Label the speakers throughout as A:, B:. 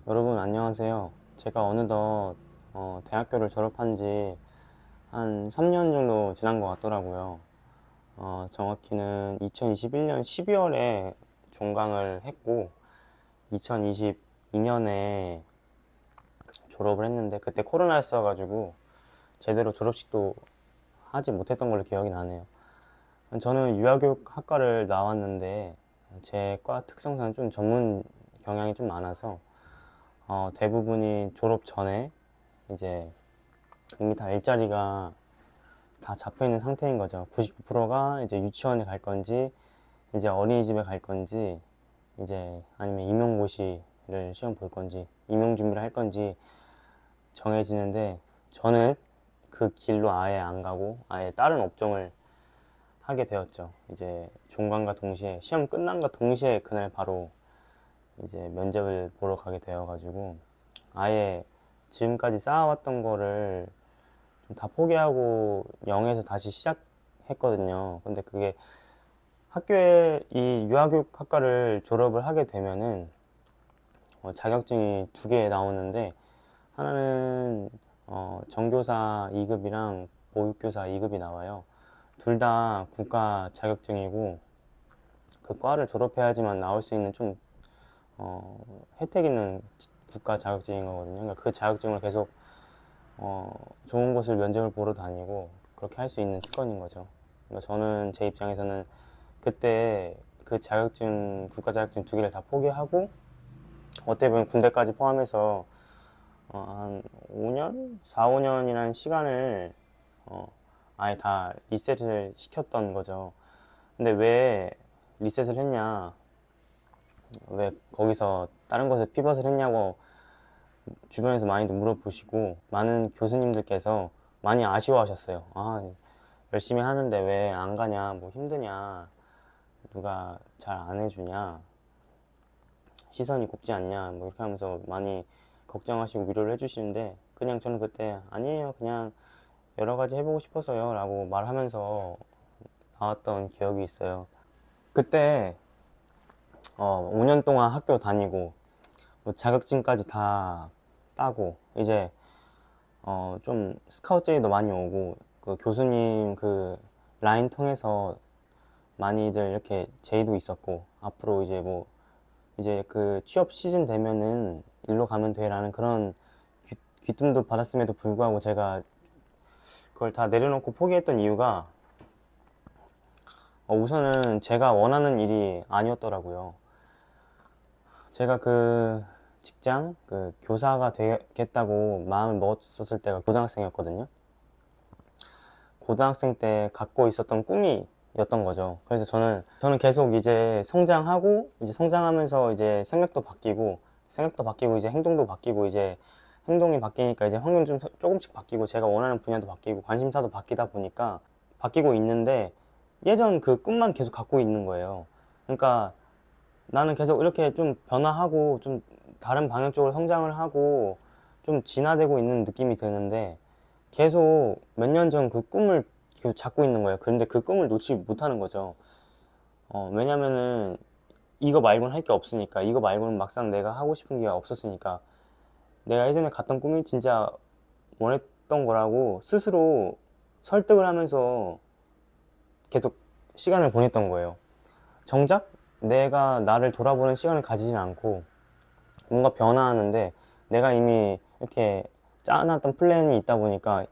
A: 여러분 안녕하세요. 제가 어느덧 대학교를 졸업한 지 한 3년 정도 지난 것 같더라고요. 정확히는 2021년 12월에 종강을 했고 2022년에 졸업을 했는데 그때 코로나였어가지고 제대로 졸업식도 하지 못했던 걸로 기억이 나네요. 저는 유아교육학과를 나왔는데 제 과 특성상 좀 전문 경향이 좀 많아서 대부분이 졸업 전에 이제 이미 다 일자리가 다 잡혀 있는 상태인 거죠. 99%가 이제 유치원에 갈 건지, 이제 어린이집에 갈 건지, 이제 아니면 임용고시를 시험 볼 건지, 임용 준비를 할 건지 정해지는데, 저는 그 길로 아예 안 가고, 아예 다른 업종을 하게 되었죠. 이제 종강과 동시에, 시험 끝난과 동시에 그날 바로 이제 면접을 보러 가게 되어가지고, 아예 지금까지 쌓아왔던 거를 다 포기하고 0에서 다시 시작했거든요. 근데 그게 학교에 이 유아교육학과를 졸업을 하게 되면은 자격증이 두 개 나오는데 하나는 정교사 2급이랑 보육교사 2급이 나와요. 둘 다 국가 자격증이고 그 과를 졸업해야지만 나올 수 있는 좀 혜택 있는 국가 자격증인 거거든요. 그러니까 그 자격증을 계속 좋은 곳을 면접을 보러 다니고 그렇게 할 수 있는 특권인 거죠. 그러니까 저는 제 입장에서는 그때 그 자격증, 국가 자격증 두 개를 다 포기하고 어떻게 보면 군대까지 포함해서 한 5년? 4, 5년이라는 시간을 어, 아예 다 리셋을 시켰던 거죠. 근데 왜 리셋을 했냐, 왜 거기서 다른 곳에 피벗을 했냐고 주변에서 많이도 물어보시고 많은 교수님들께서 많이 아쉬워하셨어요. 아, 열심히 하는데 왜 안 가냐, 뭐 힘드냐, 누가 잘 안 해주냐, 시선이 곱지 않냐, 뭐 이렇게 하면서 많이 걱정하시고 위로를 해주시는데 그냥 저는 그때 아니에요, 그냥 여러 가지 해보고 싶어서요 라고 말하면서 나왔던 기억이 있어요. 그때 5년 동안 학교 다니고 뭐 자격증까지 다 따고 이제 좀 스카우트 제의도 많이 오고 그 교수님 그 라인 통해서 많이들 이렇게 제의도 있었고 앞으로 이제 뭐 이제 그 취업 시즌 되면은 일로 가면 돼라는 그런 귀뜸도 받았음에도 불구하고 제가 그걸 다 내려놓고 포기했던 이유가 우선은 제가 원하는 일이 아니었더라고요. 제가 그 직장 그 교사가 되겠다고 마음을 먹었었을 때가 고등학생이었거든요. 고등학생 때 갖고 있었던 꿈이었던 거죠. 그래서 저는 계속 이제 성장하고 이제 성장하면서 이제 생각도 바뀌고 이제 행동도 바뀌고 이제 행동이 바뀌니까 이제 환경이 좀 조금씩 바뀌고 제가 원하는 분야도 바뀌고 관심사도 바뀌다 보니까 바뀌고 있는데 예전 그 꿈만 계속 갖고 있는 거예요. 그러니까 나는 계속 이렇게 좀 변화하고 좀 다른 방향 쪽으로 성장을 하고 좀 진화되고 있는 느낌이 드는데 계속 몇 년 전 그 꿈을 계속 잡고 있는 거예요. 그런데 그 꿈을 놓지 못하는 거죠. 왜냐면은 이거 말고는 할 게 없으니까, 이거 말고는 막상 내가 하고 싶은 게 없었으니까, 내가 예전에 갔던 꿈이 진짜 원했던 거라고 스스로 설득을 하면서 계속 시간을 보냈던 거예요. 정작 내가 나를 돌아보는 시간을 가지진 않고 뭔가 변화하는데 내가 이미 이렇게 짜놨던 플랜이 있다 보니까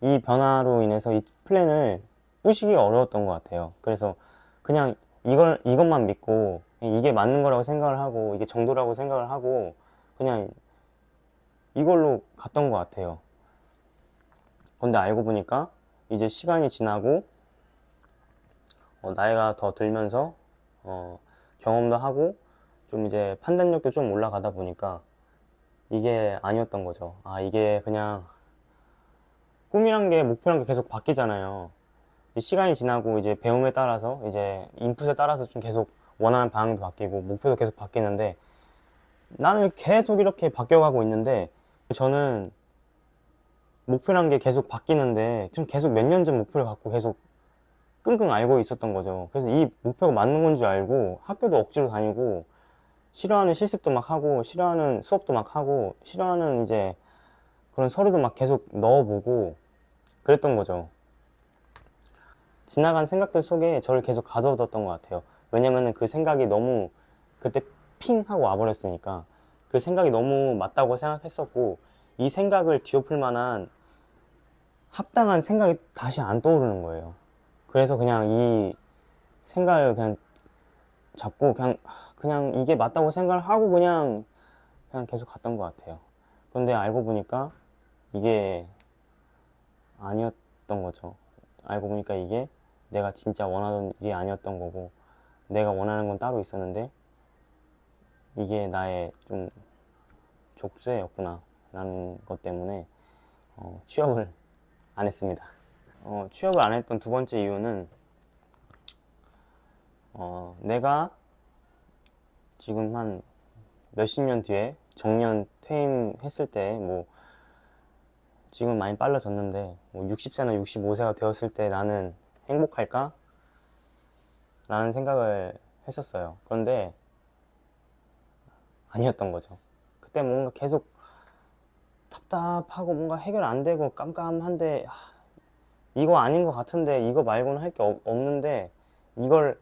A: 이 변화로 인해서 이 플랜을 부시기가 어려웠던 것 같아요. 그래서 그냥 이것만 믿고 이게 맞는 거라고 생각을 하고 이게 정도라고 생각을 하고 그냥 이걸로 갔던 것 같아요. 근데 알고 보니까 이제 시간이 지나고 나이가 더 들면서 경험도 하고 좀 이제 판단력도 좀 올라가다 보니까 이게 아니었던 거죠. 아, 이게 그냥 꿈이란 게 목표란 게 계속 바뀌잖아요. 시간이 지나고 이제 배움에 따라서 이제 인풋에 따라서 좀 계속 원하는 방향도 바뀌고 목표도 계속 바뀌는데 나는 계속 이렇게 바뀌어가고 있는데 저는 목표란 게 계속 바뀌는데 좀 계속 몇 년 전 목표를 갖고 계속 끙끙 앓고 있었던 거죠. 그래서 이 목표가 맞는 건 줄 알고 학교도 억지로 다니고 싫어하는 실습도 막 하고, 싫어하는 수업도 막 하고, 싫어하는 이제 그런 서류도 막 계속 넣어보고 그랬던 거죠. 지나간 생각들 속에 저를 계속 가둬뒀던 것 같아요. 왜냐면은 그 생각이 너무 그때 핑 하고 와버렸으니까 그 생각이 너무 맞다고 생각했었고, 이 생각을 뒤엎을 만한 합당한 생각이 다시 안 떠오르는 거예요. 그래서 그냥 이 생각을 그냥 잡고 그냥 이게 맞다고 생각을 하고 그냥 계속 갔던 것 같아요. 그런데 알고 보니까 이게 아니었던 거죠. 알고 보니까 이게 내가 진짜 원하던 일이 아니었던 거고, 내가 원하는 건 따로 있었는데 이게 나의 좀 족쇄였구나 라는 것 때문에 취업을 안 했습니다. 취업을 안 했던 두 번째 이유는 내가 지금 한 몇십 년 뒤에 정년 퇴임했을 때, 뭐 지금 많이 빨라졌는데 뭐 60세나 65세가 되었을 때 나는 행복할까? 라는 생각을 했었어요. 그런데 아니었던 거죠. 그때 뭔가 계속 답답하고 뭔가 해결 안 되고 깜깜한데, 이거 아닌 것 같은데, 이거 말고는 할 게 없는데 이걸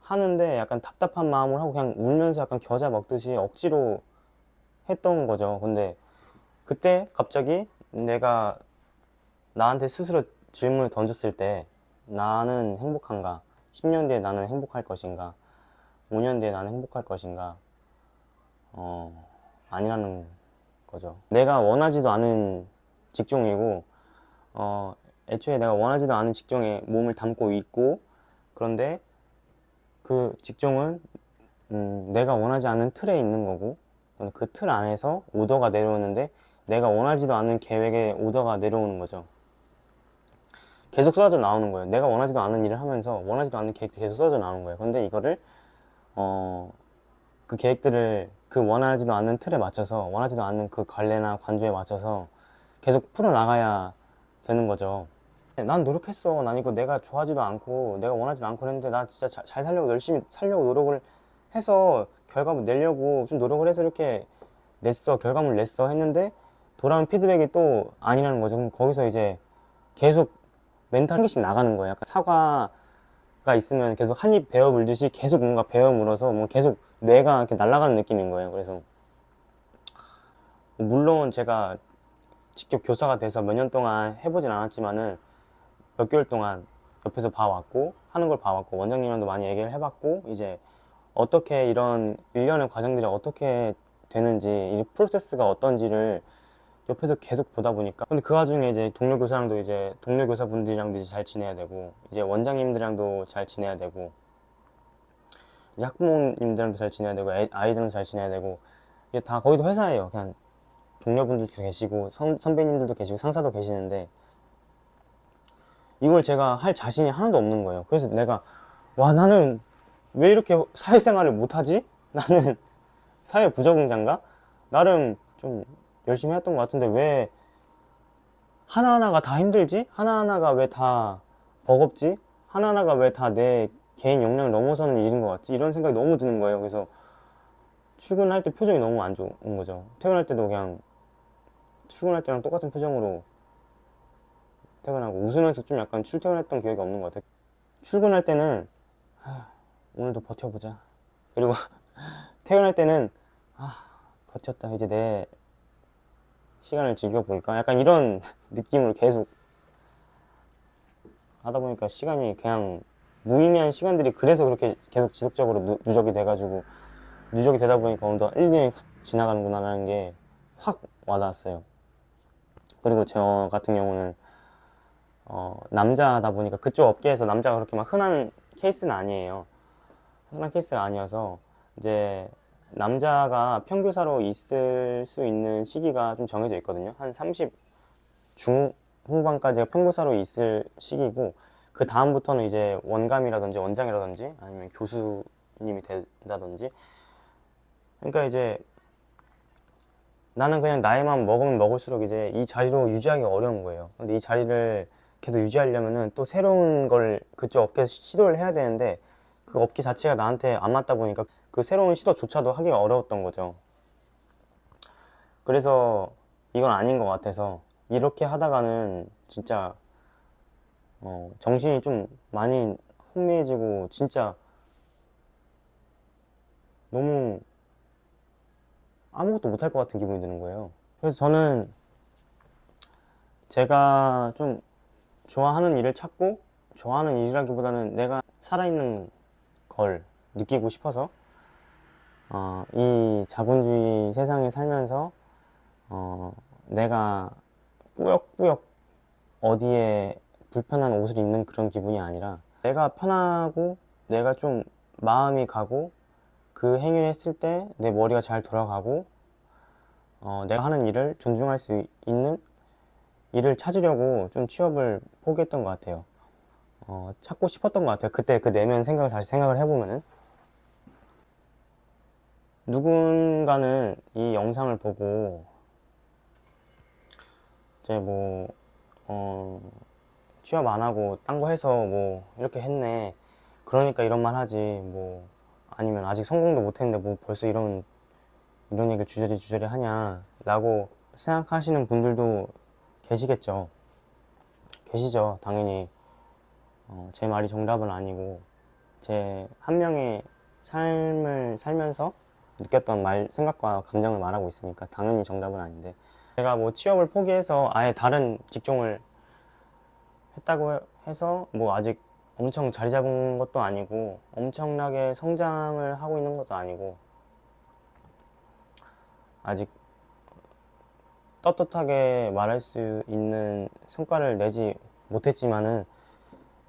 A: 하는데 약간 답답한 마음을 하고 그냥 울면서 약간 겨자 먹듯이 억지로 했던 거죠. 근데 그때 갑자기 내가 나한테 스스로 질문을 던졌을 때, 나는 행복한가? 10년 뒤에 나는 행복할 것인가? 5년 뒤에 나는 행복할 것인가? 아니라는 거죠. 내가 원하지도 않은 직종이고, 애초에 내가 원하지도 않은 직종에 몸을 담고 있고, 그런데 그 직종은 내가 원하지 않는 틀에 있는 거고, 그 틀 안에서 오더가 내려오는데 내가 원하지도 않은 계획에 오더가 내려오는 거죠. 계속 쏟아져 나오는 거예요. 내가 원하지도 않은 일을 하면서 원하지도 않는 계획도 계속 쏟아져 나오는 거예요. 근데 이거를 그 계획들을 그 원하지도 않는 틀에 맞춰서, 원하지도 않는 그 관례나 관조에 맞춰서 계속 풀어나가야 되는 거죠. 난 노력했어. 난 이거 내가 좋아하지도 않고 내가 원하지도 않고 했는데 나 진짜 잘 살려고 열심히 살려고 노력을 해서 결과물 내려고 좀 노력을 해서 이렇게 냈어. 결과물 냈어 했는데 돌아온 피드백이 또 아니라는 거죠. 그럼 거기서 이제 계속 멘탈 한 개씩 나가는 거예요. 약간 사과가 있으면 계속 한 입 베어 물듯이 계속 뭔가 베어 물어서 뭐 계속 뇌가 이렇게 날아가는 느낌인 거예요. 그래서 물론 제가 직접 교사가 돼서 몇 년 동안 해보진 않았지만은 몇 개월 동안 옆에서 봐왔고 하는 걸 봐왔고 원장님랑도 많이 얘기를 해봤고, 이제 어떻게 이런 일련의 과정들이 어떻게 되는지, 이 프로세스가 어떤지를 옆에서 계속 보다 보니까, 근데 그 와중에 이제 동료 교사랑도 이제 동료 교사분들이랑도 이제 잘 지내야 되고, 이제 원장님들이랑도 잘 지내야 되고, 이제 학부모님들이랑도 잘 지내야 되고, 아이들랑 잘 지내야 되고, 이게 다 거기도 회사예요. 그냥 동료분들도 계시고 선배님들도 계시고 상사도 계시는데 이걸 제가 할 자신이 하나도 없는 거예요. 그래서 내가 나는 왜 이렇게 사회생활을 못하지? 나는 사회 부적응자인가? 나름 좀 열심히 했던 것 같은데 왜 하나하나가 다 힘들지? 하나하나가 왜 다 버겁지? 하나하나가 왜 다 내 개인 역량을 넘어서는 일인 것 같지? 이런 생각이 너무 드는 거예요. 그래서 출근할 때 표정이 너무 안 좋은 거죠. 퇴근할 때도 그냥 출근할 때랑 똑같은 표정으로 퇴근하고 웃으면서 좀 약간 출퇴근했던 기억이 없는 것 같아요. 출근할 때는 오늘도 버텨보자. 그리고 퇴근할 때는 버텼다. 이제 내 시간을 즐겨볼까? 약간 이런 느낌으로 계속 하다 보니까 시간이 그냥 무의미한 시간들이 그래서 그렇게 계속 지속적으로 누적이 돼가지고, 누적이 되다 보니까 어느덧 1년이 훅 지나가는구나라는 게 확 와닿았어요. 그리고 저 같은 경우는 남자다 보니까 그쪽 업계에서 남자가 그렇게 막 흔한 케이스는 아니에요. 흔한 케이스가 아니어서 이제 남자가 평교사로 있을 수 있는 시기가 좀 정해져 있거든요. 한 30 중후반까지가 평교사로 있을 시기고, 그 다음부터는 이제 원감이라든지 원장이라든지 아니면 교수님이 된다든지, 그러니까 이제 나는 그냥 나이만 먹으면 먹을수록 이제 이 자리로 유지하기 어려운 거예요. 근데 이 자리를 계속 유지하려면은 또 새로운 걸 그쪽 업계에서 시도를 해야 되는데 그 업계 자체가 나한테 안 맞다 보니까 그 새로운 시도조차도 하기가 어려웠던 거죠. 그래서 이건 아닌 것 같아서 이렇게 하다가는 진짜 정신이 좀 많이 혼미해지고 진짜 너무 아무것도 못할 것 같은 기분이 드는 거예요. 그래서 저는 제가 좀 좋아하는 일을 찾고, 좋아하는 일이라기보다는 내가 살아있는 걸 느끼고 싶어서 이 자본주의 세상에 살면서 내가 꾸역꾸역 어디에 불편한 옷을 입는 그런 기분이 아니라 내가 편하고 내가 좀 마음이 가고 그 행위를 했을 때 내 머리가 잘 돌아가고 내가 하는 일을 존중할 수 있는 일을 찾으려고 좀 취업을 포기했던 것 같아요. 찾고 싶었던 것 같아요. 그때 그 내면 생각을 다시 생각을 해보면은 누군가는 이 영상을 보고 이제 뭐 취업 안 하고 딴 거 해서 뭐 이렇게 했네, 그러니까 이런 말 하지, 뭐 아니면 아직 성공도 못 했는데 뭐 벌써 이런 얘기를 주저리 하냐 라고 생각하시는 분들도 계시겠죠. 계시죠, 당연히. 제 말이 정답은 아니고 제 한 명의 삶을 살면서 느꼈던 생각과 감정을 말하고 있으니까 당연히 정답은 아닌데, 제가 뭐 취업을 포기해서 아예 다른 직종을 했다고 해서 뭐 아직 엄청 자리 잡은 것도 아니고 엄청나게 성장을 하고 있는 것도 아니고 아직 떳떳하게 말할 수 있는 성과를 내지 못했지만은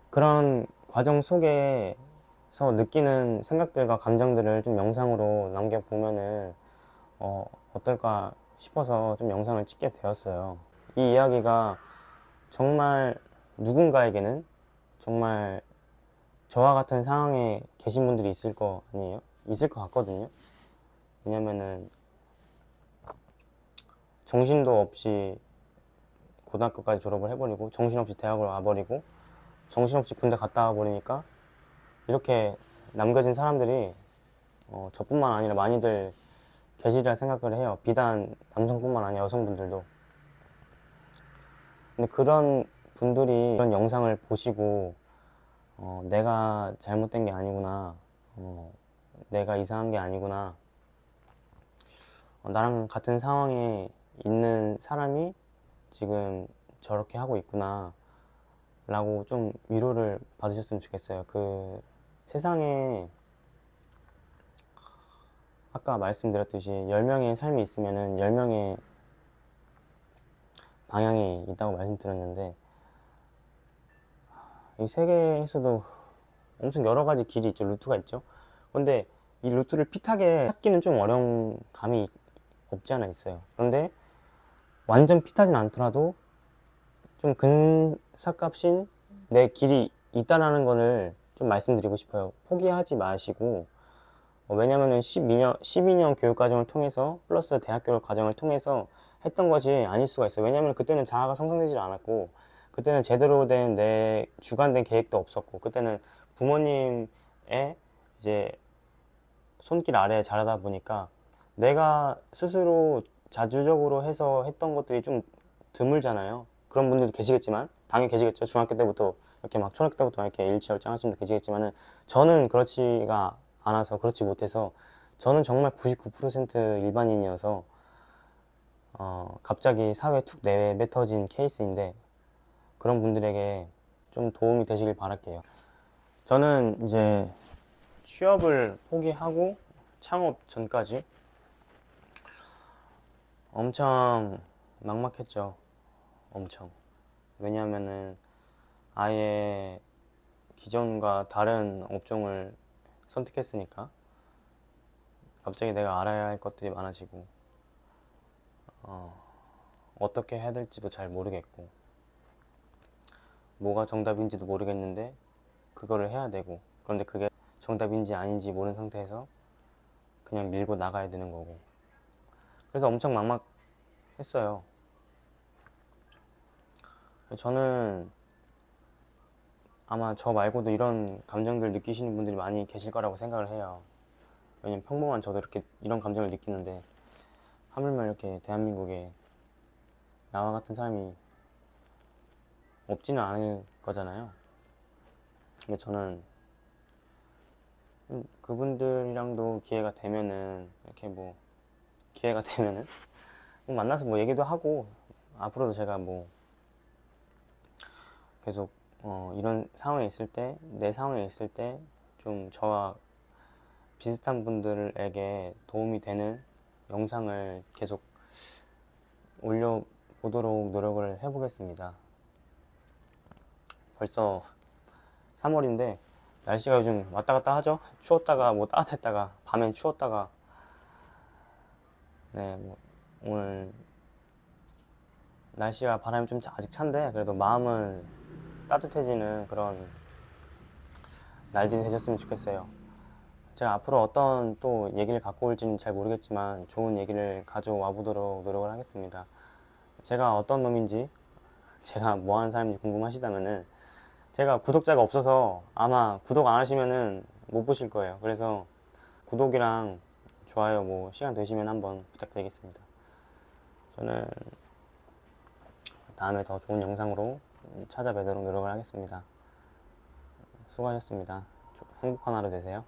A: 그런 과정 속에서 느끼는 생각들과 감정들을 좀 영상으로 남겨보면은 어떨까 싶어서 좀 영상을 찍게 되었어요. 이 이야기가 정말 누군가에게는 정말 저와 같은 상황에 계신 분들이 있을 거 아니에요? 있을 것 같거든요. 왜냐면은 정신도 없이 고등학교까지 졸업을 해버리고 정신없이 대학을 와버리고 정신없이 군대 갔다 와버리니까 이렇게 남겨진 사람들이 저뿐만 아니라 많이들 계시리라 생각을 해요. 비단 남성뿐만 아니라 여성분들도. 근데 그런 분들이 이런 영상을 보시고 내가 잘못된 게 아니구나, 내가 이상한 게 아니구나, 나랑 같은 상황에 있는 사람이 지금 저렇게 하고 있구나 라고 좀 위로를 받으셨으면 좋겠어요. 그 세상에 아까 말씀드렸듯이 10명의 삶이 있으면은 10명의 방향이 있다고 말씀드렸는데, 이 세계에서도 엄청 여러 가지 길이 있죠. 루트가 있죠. 근데 이 루트를 핏하게 찾기는 좀 어려운 감이 없지 않아 있어요. 그런데 완전 핏하진 않더라도 좀 근사값인 내 길이 있다라는 거를 좀 말씀드리고 싶어요. 포기하지 마시고, 왜냐면은 12년 교육과정을 통해서 플러스 대학교 과정을 통해서 했던 것이 아닐 수가 있어요. 왜냐면 그때는 자아가 성장되지 않았고 그때는 제대로 된 내 주관된 계획도 없었고 그때는 부모님의 이제 손길 아래에 자라다 보니까 내가 스스로 자주적으로 해서 했던 것들이 좀 드물잖아요. 그런 분들도 계시겠지만 당연히 계시겠죠. 중학교 때부터 이렇게 막 초등학교 때부터 이렇게 일취월장 하시는 분도 계시겠지만은 저는 그렇지가 않아서 그렇지 못해서 저는 정말 99% 일반인이어서 갑자기 사회에 툭 내뱉어진 케이스인데 그런 분들에게 좀 도움이 되시길 바랄게요. 저는 이제 취업을 포기하고 창업 전까지 엄청 막막했죠. 엄청. 왜냐하면은 아예 기존과 다른 업종을 선택했으니까 갑자기 내가 알아야 할 것들이 많아지고 어떻게 해야 될지도 잘 모르겠고 뭐가 정답인지도 모르겠는데 그거를 해야 되고, 그런데 그게 정답인지 아닌지 모르는 상태에서 그냥 밀고 나가야 되는 거고, 그래서 엄청 막막했어요. 저는 아마 저 말고도 이런 감정들 느끼시는 분들이 많이 계실 거라고 생각을 해요. 왜냐면 평범한 저도 이렇게 이런 감정을 느끼는데 하물며 이렇게 대한민국에 나와 같은 사람이 없지는 않을 거잖아요. 근데 저는 그분들이랑도 기회가 되면은 이렇게 뭐 기회가 되면은 뭐 만나서 뭐 얘기도 하고 앞으로도 제가 뭐 계속 이런 상황에 있을 때 내 상황에 있을 때 좀 저와 비슷한 분들에게 도움이 되는 영상을 계속 올려보도록 노력을 해보겠습니다. 벌써 3월인데 날씨가 요즘 왔다 갔다 하죠. 추웠다가 뭐 따뜻했다가 밤엔 추웠다가 네, 뭐 오늘 날씨가 바람이 좀 아직 찬데 그래도 마음은 따뜻해지는 그런 날들이 되셨으면 좋겠어요. 제가 앞으로 어떤 또 얘기를 갖고 올지는 잘 모르겠지만 좋은 얘기를 가져와 보도록 노력을 하겠습니다. 제가 어떤 놈인지 제가 뭐 하는 사람인지 궁금하시다면은 제가 구독자가 없어서 아마 구독 안 하시면은 못 보실 거예요. 그래서 구독이랑 좋아요 뭐 시간 되시면 한번 부탁드리겠습니다. 저는 다음에 더 좋은 영상으로 찾아뵈도록 노력을 하겠습니다. 수고하셨습니다. 행복한 하루 되세요.